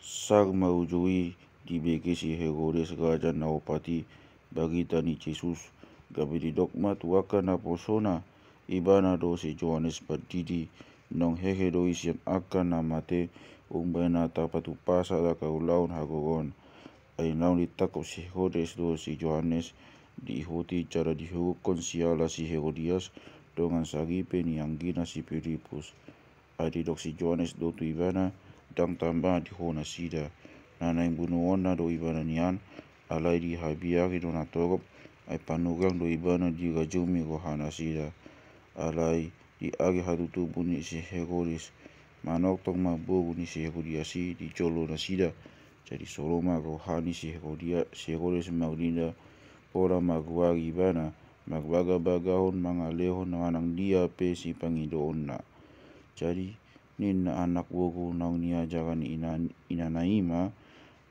Sag maujui dibeke si Herodes raja naopati bagi tani Jesus gabidi dogma tuaka na posona ibana do si Johannes Badidi nong hehe do isian akan na mate umbena tapatu pasa da kaulaun hagogon ay naun ditakop si Herodes do si Johannes diikuti cara dihukum siala si Herodias dengan sagipe ni anggina si Filipus adi dok si Johannes do tu ibana dang tambah di hona sida nana bunuon na do ibana nian alai di habiari do na torop ay panugang do ibana di rajumi rohana sida alai di agi hatutu buni si Herodes manok tong mabogu ni si Herodiasi di jolo na sida jadi soloma rohani si Herodes maglinda ora magwagi ibana magbaga-bagahon mangalehon nanganang dia pe si Pangidoon na jadi nin na anak wogu naung niajaran ina naima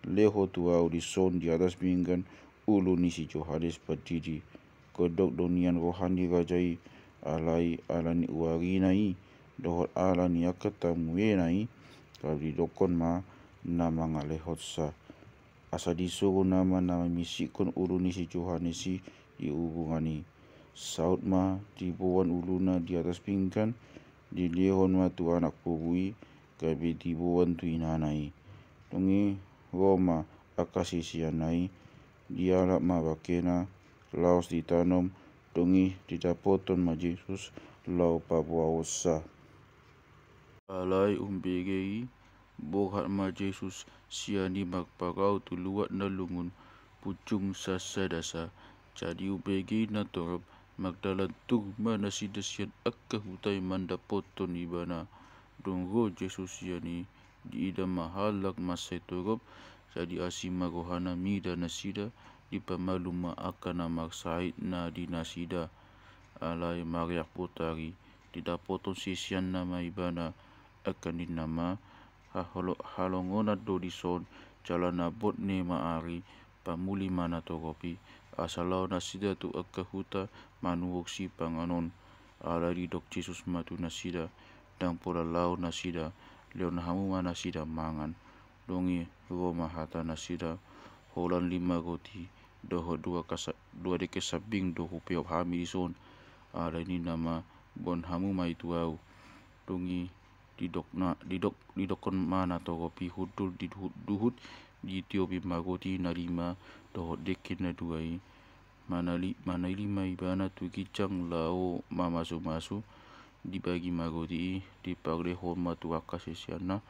leho tuau di son di atas pinggan ulu ni si Johannes Badidi kodok donian rohani rajai alai alani uarinai dohot alani akatamuenai kabdi dokon ma nama ngalehot sa asa disuruh nama misikon ulu ni si Johannes si di hubungani saut ma dibuan uluna di atas pinggan di lehon ma tu anak pugui kabe dibuan tu inanai tungi Roma akasi sianai dialak ma bakena laos ditanom tungi didapoton ma Jesus lau papua osa alai umbegei bohat ma Jesus siani magpagau tu luat na lungun pucung sasadasa jadi ubegi na torop magdalan tugma na sidasian akka hutai mandapoton ibana donggo Jesus siani di ida mahalak masai torop jadi asima rohana mida nasida di pamaluma akan magsahit na di nasida alai mariak putari didapoton sisian nama ibana akan dinama halongonat do dison jalan nabot ne maari pamuli mana toropi asalau nasida tu akahuta manuok si panganon ala di dok Jesus matu nasida dang pola lau nasida leon hamu nasida mangan dongi Roma hata nasida holan 5 roti doho 2 deke sabing doho peop hami dison ala ini nama bon hamu mai tuau dongi didokon mana toropi hudul duhut di tiopi magoti narima doho dekin na duai mana 5 ibana tu kicang lao mamasu dibagi magoti di paglehon matu akasesiana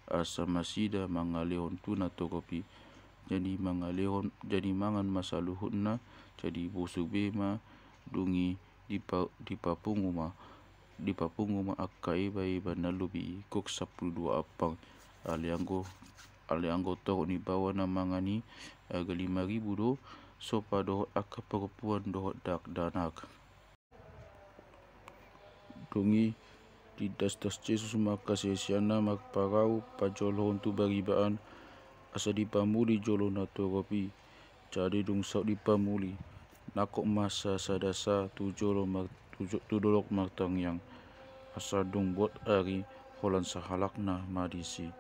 asa masida mangalehon tuna toropi jadi mangan masaluhutna jadi busuk bema dungi di papunguma akai bai banalubi kok 12 apang alianggo tau ni bawa na mangani aga 5.000 do sopa dohot akka perempuan dohot dak danak dungi di das Jesus maka sesiana magparau pajolhon tu baribaan asa di pamuli jolo na toropi jadi dung sau di pamuli nakok masa sadasa tu dolok martangyang asa dung bot ari holan sahalak na madisi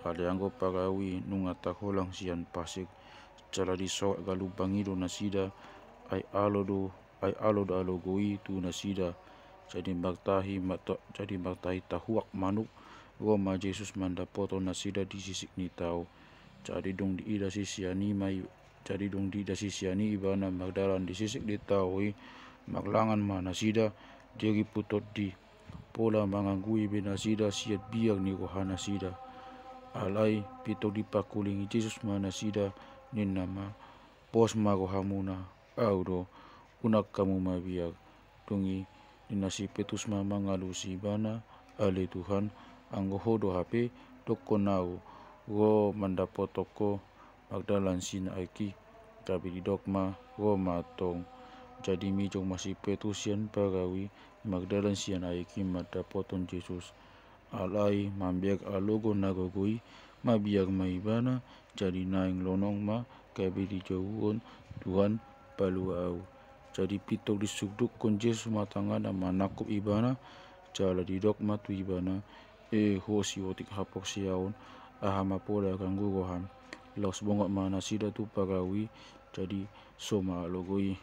alianggo parawi nungata holang sian pasik cara disawat galu bangido nasida ay alo do alogoi tu nasida jadi martahi tahuak manuk Roma Jesus mandapoto nasida di sisik ni tau jadi dong di ida sisiani ibana magdalan di sisik di tau maglangan manasida diri putot di pola manganggui benasida siat biar ni rohana sida alai pito di pakulingi Jesus manasida nin nama pos marohamuna audo unak kamu mabiar tungi dinasi petus mama ngalusi bana ale Tuhan anggo hodo HP dokonau go mandapotoko magdalan sina aiki kabi di dogma go matong jadi mijong masih petusian parawi magdalan sian aiki madapoton Jesus alai mambiak alogo nagogoi mabiak maibana jadi naing lonong ma kabi di jauhon Tuhan paluau jadi pitok disuduk kon Jesus matangana manakop ibana jala di dogma tu ibana hosi otik hapok siaon ahama pola kanggu goham los bongok mana sida tu pagawi jadi soma logoi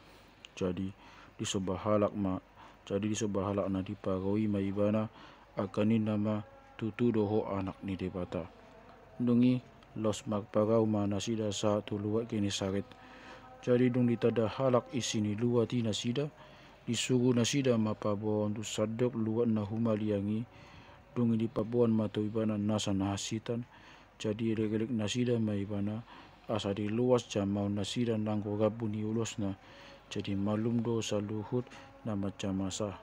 jadi disobahalak na dipagawi ma ibana akanin nama tutu doho anak ni debata dungi los magpagaw mana sida sa tuluwa kini sakit jadi dung ditada halak isini luwati na sida disugu na sida mapabon tu sadok luwat na humaliangi dung di pabuan mato ibana nasa nahasitan jadi regelik nasida maibana asa di luas jamau nasida nangko gabuni ulos na jadi malum do saluhut na macam masa